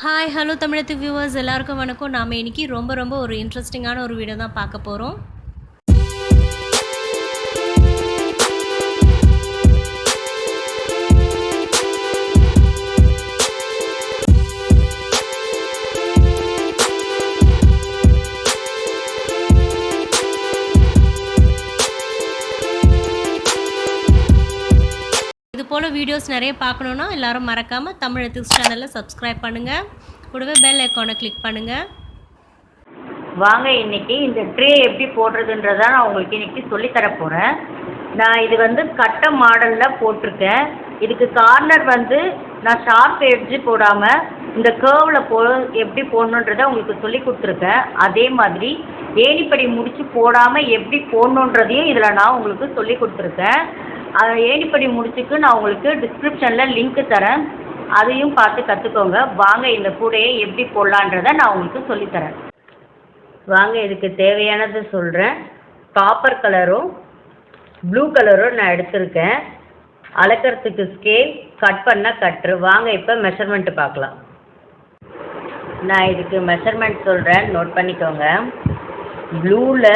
Hi hello தமிழத்து viewers எல்லாருக்கும் வணக்கம். நாம் இன்றைக்கி ரொம்ப ஒரு இன்ட்ரெஸ்டிங்கான ஒரு வீடியோ தான் பார்க்க போகிறோம். இது போல் வீடியோஸ் நிறைய பார்க்கணுன்னா எல்லோரும் மறக்காமல் தமிழத்து சேனலில் சப்ஸ்கிரைப் பண்ணுங்கள், கூடவே பெல் ஐக்கானை கிளிக் பண்ணுங்கள். வாங்க இன்றைக்கி இந்த ட்ரே எப்படி போடுறதுன்றதை நான் உங்களுக்கு இன்றைக்கி சொல்லித்தர போகிறேன். நான் இது கட்ட மாடலில் போட்டிருக்கேன். இதுக்கு கார்னர் நான் ஷார்ப் எட்ஜு போடாமல் இந்த கேர்வில் எப்படி போடணுன்றதை உங்களுக்கு சொல்லி கொடுத்துருக்கேன். அதே மாதிரி ஏணிப்படி முடிச்சு போடாமல் எப்படி போடணுன்றதையும் இதில் நான் உங்களுக்கு சொல்லி கொடுத்துருக்கேன். ஏணிப்படி முடிச்சுக்கு நான் உங்களுக்கு டிஸ்கிரிப்ஷனில் லிங்க்கு தரேன், அதையும் பார்த்து கற்றுக்கோங்க. வாங்க இந்த கூடையை எப்படி போடலான்றதை நான் உங்களுக்கு சொல்லித்தரேன். வாங்க இதுக்கு தேவையானது சொல்கிறேன். காப்பர் கலரும் ப்ளூ கலரும் நான் எடுத்திருக்கேன். அளக்கிறதுக்கு ஸ்கேல், கட் பண்ண கட்ரு. வாங்க இப்போ மெஷர்மெண்ட்டு பார்க்கலாம். நான் இதுக்கு மெஷர்மெண்ட் சொல்கிறேன், நோட் பண்ணிக்கோங்க. ப்ளூவில்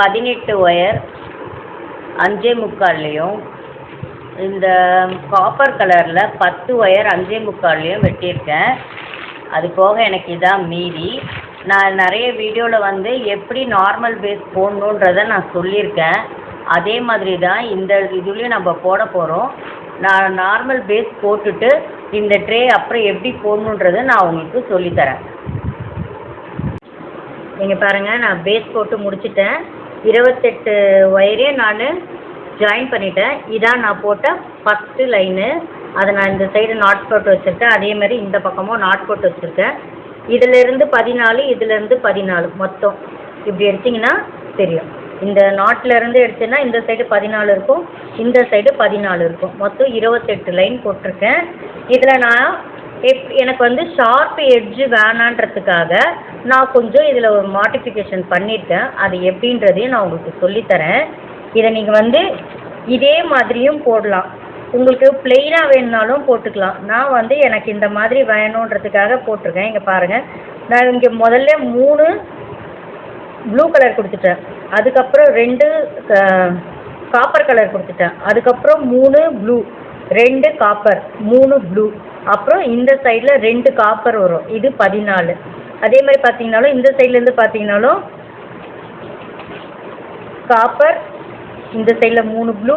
18 ஒயர் 5.25லையும், இந்த காப்பர் கலரில் 10 ஒயர் 5.25லையும் வெட்டியிருக்கேன். அது போக எனக்கு இதான் மீதி. நான் நிறைய வீடியோவில் எப்படி நார்மல் பேஸ் போடணுன்றதை நான் சொல்லியிருக்கேன். அதே மாதிரி தான் இந்த இதுலேயும் நம்ம போட போகிறோம். நான் நார்மல் பேஸ் போட்டுட்டு இந்த ட்ரே அப்புறம் எப்படி போடணுன்றதை நான் உங்களுக்கு சொல்லித்தரேன். நீங்கள் பாருங்கள், நான் பேஸ் போட்டு முடிச்சிட்டேன். 28 ஒயரே நான் ஜாயின் பண்ணிட்டேன். இதான் நான் போட்ட ஃபஸ்ட்டு லைனு. அதை நான் இந்த சைடு நாட் போட்டு வச்சுருக்கேன். அதே மாதிரி இந்த பக்கமும் நாட் போட்டு வச்சுருக்கேன். இதிலேருந்து 14, இதிலேருந்து 14 மொத்தம் இப்படி எடுத்திங்கன்னா தெரியும். இந்த நாட்டிலேருந்து எடுத்தேன்னா இந்த சைடு 14 இருக்கும், இந்த சைடு 14 இருக்கும். மொத்தம் 28 லைன் போட்டிருக்கேன். இதில் நான் எனக்கு ஷார்ப் எட்ஜு வேணான்றதுக்காக நான் கொஞ்சம் இதில் ஒரு மாடிஃபிகேஷன் பண்ணியிருக்கேன். அது எப்படின்றதையும் நான் உங்களுக்கு சொல்லித்தரேன். இதை நீங்கள் இதே மாதிரியும் போடலாம். உங்களுக்கு பிளெயினாக வேணுனாலும் போட்டுக்கலாம். நான் எனக்கு இந்த மாதிரி வேணுன்றதுக்காக போட்டிருக்கேன். இங்கே பாருங்கள், நான் இங்கே முதல்ல 3 ப்ளூ கலர் கொடுத்துட்டேன். அதுக்கப்புறம் 2 காப்பர் கலர் கொடுத்துட்டேன். அதுக்கப்புறம் 3 ப்ளூ, 2 காப்பர், 3 ப்ளூ. அப்புறம் இந்த சைடில் 2 காப்பர் வரும். இது 14. அதே மாதிரி பார்த்தீங்கன்னாலும் இந்த சைட்லேருந்து பார்த்தீங்கன்னாலும் காப்பர், இந்த சைடில் 3 ப்ளூ,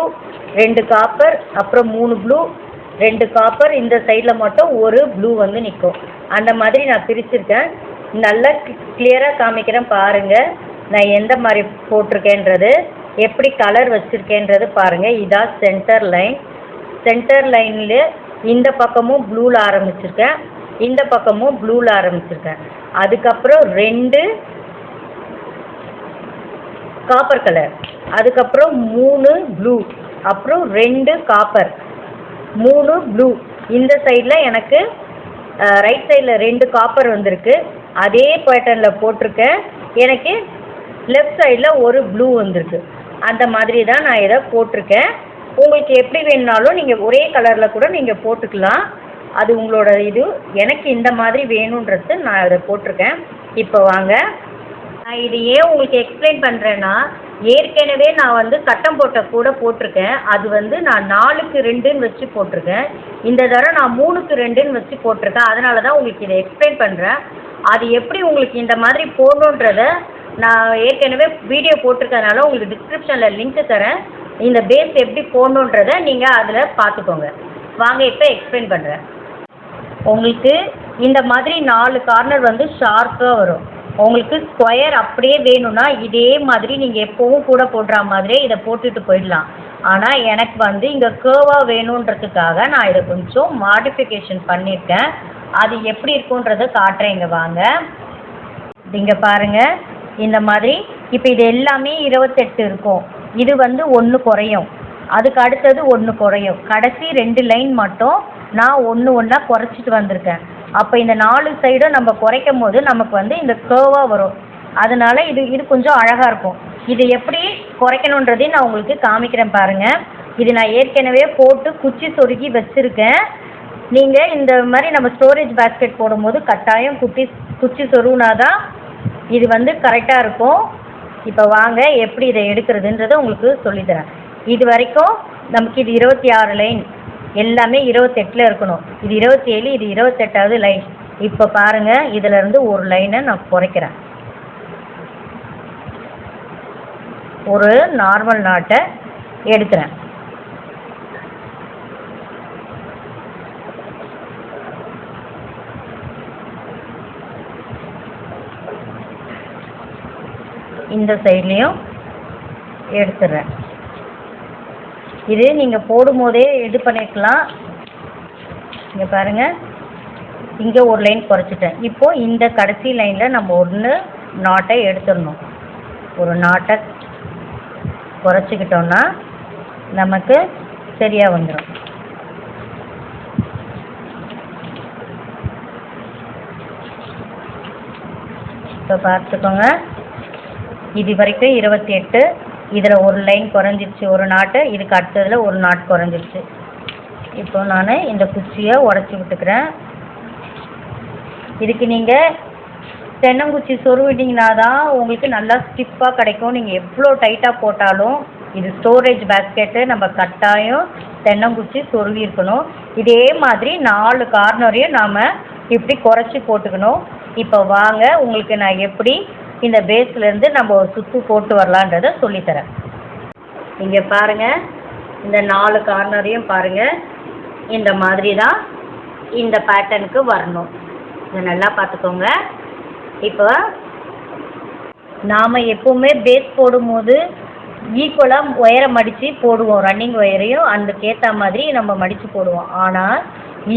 2 காப்பர், அப்புறம் 3 ப்ளூ, 2 காப்பர். இந்த சைடில் மட்டும் ஒரு ப்ளூ நிற்கும். அந்த மாதிரி நான் பிரிச்சுருக்கேன். நல்லா கிளியராக காமிக்கிறேன் பாருங்கள். நான் எந்த மாதிரி போட்டிருக்கேன்றது, எப்படி கலர் வச்சுருக்கேன்றது பாருங்கள். இதான் சென்டர் லைன். சென்டர் லைனில் இந்த பக்கமும் ப்ளூவில் ஆரம்பிச்சிருக்கேன், இந்த பக்கமும் ப்ளூவில் ஆரம்பிச்சிருக்கேன். அதுக்கப்புறம் 2 காப்பர் கலர், அதுக்கப்புறம் 3 ப்ளூ, அப்புறம் 2 காப்பர், 3 ப்ளூ. இந்த சைடில் எனக்கு ரைட் சைடில் 2 காப்பர் வந்திருக்கு. அதே பேட்டர்னில் போட்டிருக்கேன். எனக்கு லெஃப்ட் சைடில் ஒரு ப்ளூ வந்திருக்கு. அந்த மாதிரி தான் நான் இதை போட்டிருக்கேன். உங்களுக்கு எப்படி வேணுனாலும் நீங்கள் ஒரே கலரில் கூட நீங்கள் போட்டுக்கலாம். அது உங்களோட இது. எனக்கு இந்த மாதிரி வேணுன்றது நான் இதை போட்டிருக்கேன். இப்போ வாங்க, நான் இது ஏன் உங்களுக்கு எக்ஸ்பிளைன் பண்ணுறேன்னா, ஏற்கனவே நான் கட்டம் போட்ட கூட போட்டிருக்கேன். அது நான் 4க்கு 2ன்னு வச்சு போட்டிருக்கேன். இந்த தடவை நான் 3க்கு 2ன்னு வச்சு போட்டிருக்கேன். அதனால தான் உங்களுக்கு இதை எக்ஸ்பிளைன் பண்ணுறேன். அது எப்படி உங்களுக்கு இந்த மாதிரி போடணுன்றதை நான் ஏற்கனவே வீடியோ போட்டிருக்கறதுனால உங்களுக்கு டிஸ்கிரிப்ஷனில் லிங்க்கு தரேன். இந்த பேஸ் எப்படி போடணுன்றதை நீங்கள் அதில் பார்த்துக்கோங்க. வாங்க இப்போ எக்ஸ்பிளைன் பண்ணுறேன். உங்களுக்கு இந்த மாதிரி 4 கார்னர் ஷார்ப்பாக வரும். உங்களுக்கு ஸ்கொயர் அப்படியே வேணும்னா இதே மாதிரி நீங்கள் எப்போவும் கூட போடுற மாதிரியே இதை போட்டுட்டு போயிடலாம். ஆனால் எனக்கு இங்கே கேர்வாக வேணுன்றதுக்காக நான் இதை கொஞ்சம் மாடிஃபிகேஷன் பண்ணியிருக்கேன். அது எப்படி இருக்குன்றதை காட்டுறேன். இங்கே வாங்க, இங்கே பாருங்கள். இந்த மாதிரி இப்போ இது எல்லாமே 28 இருக்கும். இது 1 குறையும், அதுக்கு அடுத்தது 1 குறையும். கடைசி 2 லைன் மட்டும் நான் ஒன்றா குறைச்சிட்டு வந்திருக்கேன். அப்போ இந்த 4 சைடும் நம்ம குறைக்கும் போது நமக்கு இந்த கேர்வாக வரும். அதனால் இது கொஞ்சம் அழகாக இருக்கும். இது எப்படி குறைக்கணுன்றதையும் நான் உங்களுக்கு காமிக்கிறேன் பாருங்கள். இது நான் ஏற்கனவே போட்டு குச்சி சொருகி வச்சுருக்கேன். நீங்கள் இந்த மாதிரி நம்ம ஸ்டோரேஜ் பேஸ்கெட் போடும்போது கட்டாயம் குச்சி சொருவினாதான் இது வந்து கரெக்டாக இருக்கும். இப்போ வாங்க எப்படி இதை எடுக்கிறதுன்றதை உங்களுக்கு சொல்லித்தரேன். இது வரைக்கும் நமக்கு இது 26 லைன், எல்லாமே 28 இருக்கணும். இது 27, இது 28வது லைன். இப்போ பாருங்கள், இதிலேருந்து ஒரு லைனை நான் குறைக்கிறேன். ஒரு நார்மல் நாட்டை எடுக்கிறேன். இந்த சைட்லேயும் எடுத்துடுறேன். இது நீங்கள் போடும்போதே இது பண்ணிக்கலாம். இங்கே பாருங்கள், இங்கே ஒரு லைன் குறைச்சிட்டேன். இப்போது இந்த கடைசி லைனில் நம்ம ஒன்று நாட்டை எடுத்துடணும். ஒரு நாட்டை குறைச்சிக்கிட்டோன்னா நமக்கு சரியாக வந்துடும். இப்போ பார்த்துக்கோங்க, இது வரைக்கும் 28, இதில் ஒரு லைன் குறைஞ்சிருச்சு, ஒரு நாட்டு. இதுக்கு அடுத்ததில் ஒரு நாட் குறைஞ்சிருச்சு. இப்போ நான் இந்த குச்சியை உடச்சி விட்டுக்கிறேன். இதுக்கு நீங்கள் தென்னங்குச்சி சொருவிட்டிங்கன்னா தான் உங்களுக்கு நல்லா ஸ்டிப்பாக கிடைக்கும். நீங்கள் எவ்வளோ டைட்டாக போட்டாலும், இது ஸ்டோரேஜ் பேஸ்கெட்டு, நம்ம கட்டாயம் தென்னங்குச்சி சொருவி இருக்கணும். இதே மாதிரி 4 கார்னரையும் நாம் இப்படி குறைச்சி போட்டுக்கணும். இப்போ வாங்க, உங்களுக்கு நான் எப்படி இந்த பேஸ்லேருந்து நம்ம ஒரு சுற்று போட்டு வரலான்றதை சொல்லித்தரேன். இங்கே பாருங்கள், இந்த 4 கார்னரையும் பாருங்கள், இந்த மாதிரி தான் இந்த பேட்டர்னுக்கு வரணும். இதை நல்லா பார்த்துக்கோங்க. இப்போ நாம் எப்போவுமே பேஸ் போடும்போது ஈக்குவலாக ஒயரை மடித்து போடுவோம். ரன்னிங் ஒயரையும் அதுக்கேற்ற மாதிரி நம்ம மடித்து போடுவோம். ஆனால்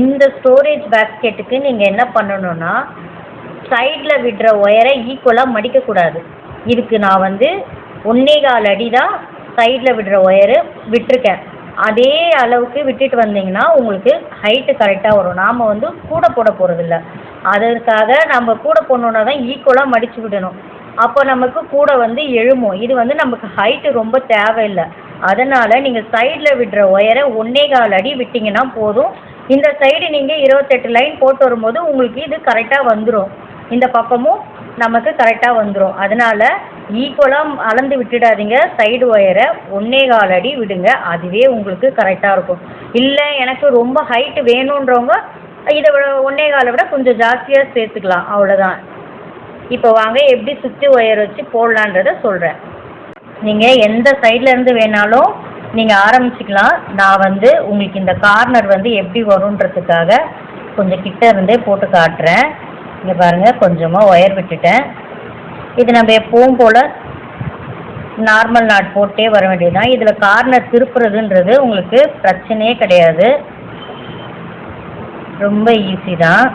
இந்த ஸ்டோரேஜ் பேஸ்கெட்டுக்கு நீங்கள் என்ன பண்ணணுன்னா, சைடில் விடுற ஒயரை ஈக்குவலாக மடிக்கக்கூடாது. இதுக்கு நான் வந்து 1.25 அடி தான் சைடில் விடுற ஒயரு விட்டுருக்கேன். அதே அளவுக்கு விட்டுட்டு வந்தீங்கன்னா உங்களுக்கு ஹைட்டு கரெக்டாக வரும். நாம் வந்து கூட போட போகிறதில்ல. அதற்காக நம்ம கூட போடணுன்னா தான் ஈக்குவலாக மடித்து விடணும். அப்போ நமக்கு கூட வந்து எழுமோம். இது வந்து நமக்கு ஹைட்டு ரொம்ப தேவையில்லை. அதனால் நீங்கள் சைடில் விடுற ஒயரை 1.25 அடி விட்டிங்கன்னா போதும். இந்த சைடு நீங்கள் 28 லைன் போட்டு வரும்போது உங்களுக்கு இது கரெக்டாக வந்துடும். இந்த பக்கமும் நமக்கு கரெக்டாக வந்துடும். அதனால் ஈக்குவலாக அளந்து விட்டுடாதீங்க. சைடு ஒயரை 1.25 அடி விடுங்க. அதுவே உங்களுக்கு கரெக்டாக இருக்கும். இல்லை எனக்கு ரொம்ப ஹைட்டு வேணுன்றவங்க இதை விட 1.25 விட கொஞ்சம் ஜாஸ்தியாக சேர்த்துக்கலாம், அவ்வளோதான். இப்போ வாங்க எப்படி சுற்றி ஒயர் வச்சு போடலான்றதை சொல்கிறேன். நீங்கள் எந்த சைட்லேருந்து வேணாலும் நீங்கள் ஆரம்பிச்சிக்கலாம். நான் வந்து உங்களுக்கு இந்த கார்னர் வந்து எப்படி வரும்ன்றதுக்காக கொஞ்சம் கிட்ட இருந்தே போட்டு காட்டுறேன். இங்கே பாருங்கள், கொஞ்சமாக ஒயர் விட்டுட்டேன். இது நம்ம எப்பவும் போல் நார்மல் நாட் போட்டே வர வேண்டியதுதான். இதில் கார்னர் திருப்புறதுன்றது உங்களுக்கு பிரச்சனையே கிடையாது, ரொம்ப ஈஸி தான்.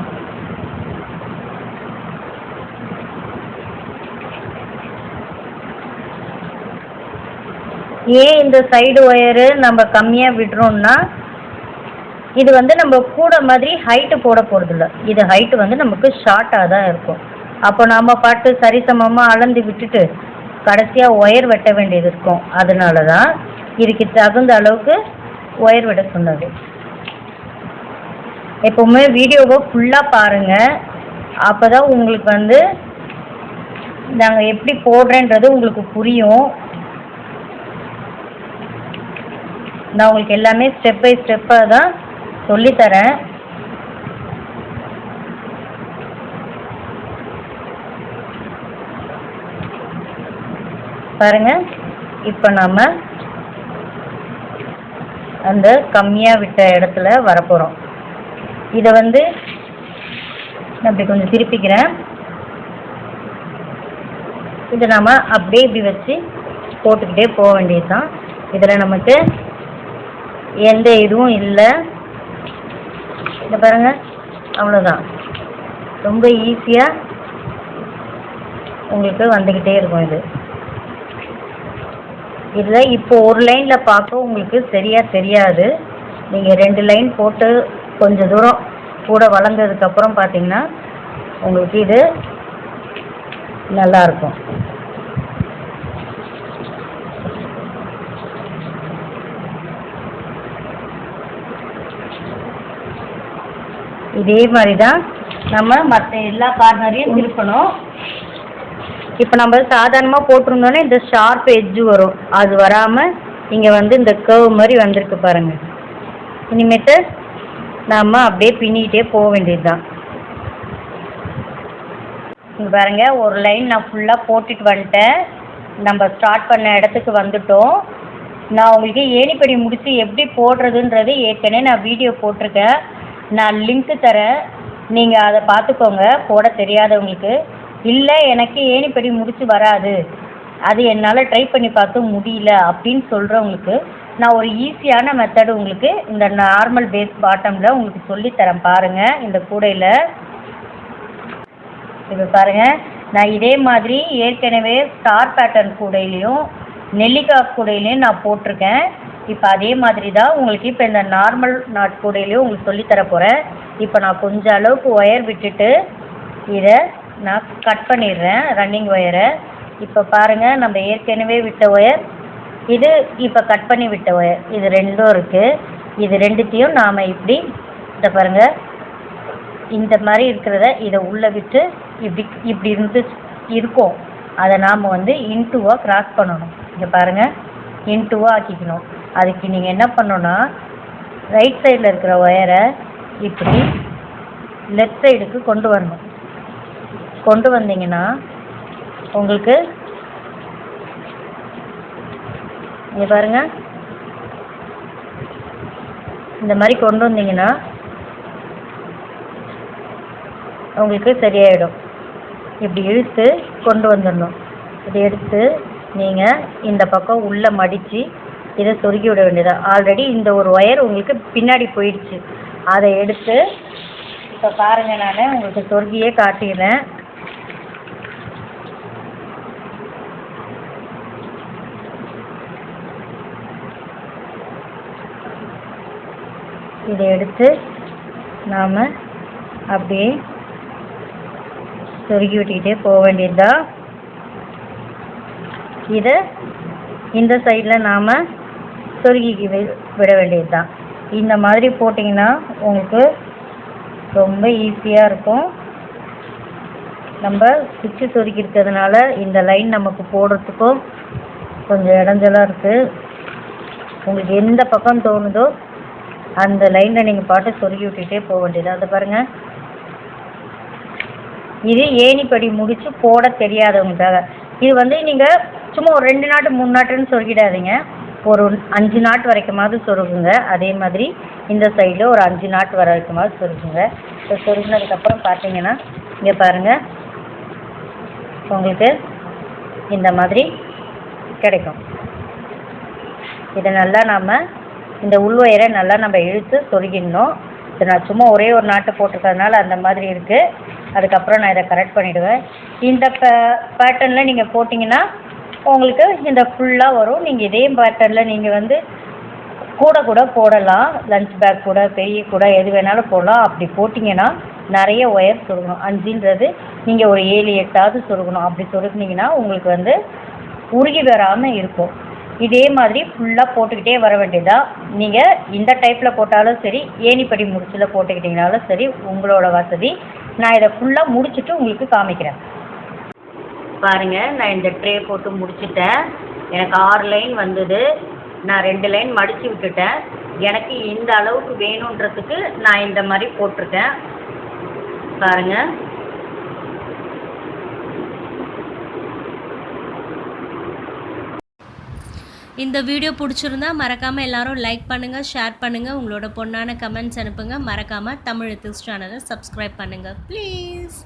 ஏன் இந்த சைடு ஒயரு நம்ம கம்மியாக விடுறோம்னா, இது வந்து நம்ம கூட மாதிரி ஹைட்டு போட போகிறதில்ல. இது ஹைட்டு வந்து நமக்கு ஷார்ட்டாக தான் இருக்கும். அப்போ நம்ம பாட்டு சரிசமமாக அளந்து விட்டுட்டு கடைசியாக ஒயர் வெட்ட வேண்டியது இருக்கும். அதனால தான் இதுக்கு தகுந்த அளவுக்கு ஒயர் விட சொன்னது. எப்போவுமே வீடியோவை ஃபுல்லாக பாருங்கள். அப்போ தான் உங்களுக்கு வந்து நாங்கள் எப்படி போடுறேன்றது உங்களுக்கு புரியும். நான் உங்களுக்கு எல்லாமே ஸ்டெப் பை ஸ்டெப்பாக தான் சொல்லித்தரேன். பாருங்கள், இப்போ நம்ம அந்த கம்மியாக விட்ட இடத்துல வரப்போகிறோம். இதை வந்து நான் இப்படி கொஞ்சம் திருப்பிக்கிறேன். இதை நம்ம அப்படியே இப்படி வச்சு போட்டுக்கிட்டே போக வேண்டியது தான். இதில் நமக்கு எந்த இதுவும் இல்லை. இதை பாருங்கள், அவ்வளோதான். ரொம்ப ஈஸியாக உங்களுக்கு வந்துக்கிட்டே இருக்கும். இதில் இப்போ ஒரு லைனில் பார்க்க உங்களுக்கு சரியாக தெரியாது. நீங்கள் 2 லைன் போட்டு கொஞ்சம் தூரம் கூட வளர்ந்ததுக்கப்புறம் பார்த்தீங்கன்னா உங்களுக்கு இது நல்லாயிருக்கும். இதே மாதிரி தான் நம்ம மற்ற எல்லா கார்னரையும் திருப்பணும். இப்போ நம்ம சாதாரணமாக போட்டிருந்தோன்னே இந்த ஷார்ப் எட்ஜு வரும், அது வராமல் இங்கே வந்து இந்த கர்வ் மாதிரி வந்திருக்கு பாருங்கள். இனிமேட்டு நம்ம அப்படியே பின்னிகிட்டே போக வேண்டியது தான். இங்கே பாருங்கள், ஒரு லைன் நான் ஃபுல்லாக போட்டுட்டு வந்துட்டேன். நம்ம ஸ்டார்ட் பண்ண இடத்துக்கு வந்துட்டோம். நான் உங்களுக்கு ஏணிப்படி முடித்து எப்படி போடுறதுன்றது ஏற்கனவே நான் வீடியோ போட்டிருக்கேன். நான் லிங்க்கு தரேன், நீங்கள் அதை பார்த்துக்கோங்க போட தெரியாதவங்களுக்கு. இல்லை எனக்கு ஏணிப்படி முடிச்சு வராது, அது என்னால் ட்ரை பண்ணி பார்த்து முடியல அப்படின்னு சொல்கிறவங்களுக்கு நான் ஒரு ஈஸியான மெத்தடு உங்களுக்கு இந்த நார்மல் பேஸ் பாட்டமில் உங்களுக்கு சொல்லித்தரேன் பாருங்கள். இந்த கூடையில் இப்போ பாருங்கள், நான் இதே மாதிரி ஏற்கனவே ஸ்டார் பேட்டர்ன் கூடையிலையும் நெல்லிக்காய் கூடையிலையும் நான் போட்டிருக்கேன். இப்போ அதே மாதிரி தான் உங்களுக்கு இப்போ இந்த நார்மல் நாட் கூடையிலையும் உங்களுக்கு சொல்லித்தர போகிறேன். இப்போ நான் கொஞ்சம் அளவுக்கு ஒயர் விட்டுட்டு இதை நான் கட் பண்ணிடுறேன், ரன்னிங் ஒயரை. இப்போ பாருங்கள், நம்ம ஏற்கனவே விட்ட ஒயர் இது, இப்போ கட் பண்ணி விட்ட ஒயர், இது ரெண்டும் இருக்குது. இது ரெண்டுத்தையும் நாம் இப்படி இதை பாருங்கள், இந்த மாதிரி இருக்கிறத இதை உள்ளே விட்டு இப்படி இப்படி இருக்கும். அதை நாம் வந்து இன்டூவாக கிராஸ் பண்ணணும். இங்கே பாருங்கள், இன்டூவாக ஆக்கிக்கணும். அதுக்கு நீங்கள் என்ன பண்ணணுன்னா, ரைட் சைடில் இருக்கிற ஒயரை இப்படி லெஃப்ட் சைடுக்கு கொண்டு வரணும். கொண்டு வந்தீங்கன்னா உங்களுக்கு இங்கே பாருங்கள், இந்த மாதிரி கொண்டு வந்தீங்கன்னா உங்களுக்கு சரியாயிடும். இப்படி இழுத்து கொண்டு வந்துடணும். இதை எடுத்து நீங்கள் இந்த பக்கம் உள்ளே மடித்து இதை சொருகி விட வேண்டியது. ஆல்ரெடி இந்த ஒரு ஒயர் உங்களுக்கு பின்னாடி போயிடுச்சு, அதை எடுத்து இப்போ பாருங்கள், நான் உங்களுக்கு சொருகியே காட்டிடுறேன். இதை எடுத்து நாம் அப்படியே சொருகி விட்டுக்கிட்டே போக வேண்டியது தான். இதை இந்த சைடில் நாம் சொருகி விட வேண்டியது தான். இந்த மாதிரி போட்டிங்கன்னா உங்களுக்கு ரொம்ப ஈஸியாக இருக்கும். நம்ம ஸ்டிச்சு சொருகி இருக்கிறதுனால இந்த லைன் நமக்கு போடுறதுக்கும் கொஞ்சம் இடைஞ்சலாக இருக்குது. உங்களுக்கு எந்த பக்கம் தோணுதோ அந்த லைனில் நீங்கள் பாட்டு சொருகி விட்டுகிட்டே போக வேண்டியது. அதை பாருங்கள், இது ஏணிப்படி முடித்து போட தெரியாதவங்களுக்காக. இது வந்து நீங்கள் சும்மா ஒரு 2 நாட்டு 3 நாட்டுன்னு சொருகிடாதீங்க, ஒரு 5 நாட்டு வரைக்குமாவது சொருகுங்க. அதே மாதிரி இந்த சைடில் ஒரு 5 நாட்டு வரைக்குமாவது சொருகுங்க. இப்போ சொருகினதுக்கப்புறம் பார்த்தீங்கன்னா இங்கே பாருங்கள், உங்களுக்கு இந்த மாதிரி கிடைக்கும். இதை நல்லா நாம் இந்த உள்வயரை நல்லா நம்ம இழுத்து சொருகிடணும். இது நான் சும்மா ஒரே ஒரு நாட்டை போட்டிருக்கிறதுனால அந்த மாதிரி இருக்குது. அதுக்கப்புறம் நான் இதை கரெக்ட் பண்ணிவிடுவேன். இந்த பேட்டர்னில் நீங்கள் போட்டிங்கன்னா உங்களுக்கு இந்த ஃபுல்லாக வரும். நீங்கள் இதே பேட்டர்னில் நீங்கள் வந்து கூட போடலாம், லஞ்ச் பேக் கூட பெரிய கூட எது வேணாலும் போடலாம். அப்படி போட்டிங்கன்னா நிறைய ஒயர் சொருகணும். 5ன்றது நீங்கள் ஒரு 7 8ஆவது சொருகணும். அப்படி சொருகினீங்கன்னா உங்களுக்கு வந்து உருகி வராமல் இருக்கும். இதே மாதிரி ஃபுல்லாக போட்டுக்கிட்டே வர வேண்டியதா. நீங்கள் இந்த டைப்பில் போட்டாலும் சரி, ஏணிப்படி முடிச்சில் போட்டுக்கிட்டிங்கனாலும் சரி, உங்களோட வசதி. நான் இதை ஃபுல்லாக முடிச்சுட்டு உங்களுக்கு காமிக்கிறேன் பாருங்கள். நான் இந்த ட்ரே போட்டு முடிச்சுட்டேன். எனக்கு 6 லைன் வந்தது. நான் 2 லைன் மடித்து விட்டுட்டேன். எனக்கு இந்த அளவுக்கு வேணுன்றதுக்கு நான் இந்த மாதிரி போட்டிருக்கேன் பாருங்கள். இந்த வீடியோ பிடிச்சிருந்தா மறக்காமல் எல்லாரும் லைக் பண்ணுங்கள், ஷேர் பண்ணுங்கள், உங்களோட பொண்ணான கமெண்ட்ஸ் அனுப்புங்க. மறக்காமல் தமிழ் எத்திக்ஸ் சேனலை சப்ஸ்கிரைப் பண்ணுங்கள் ப்ளீஸ்.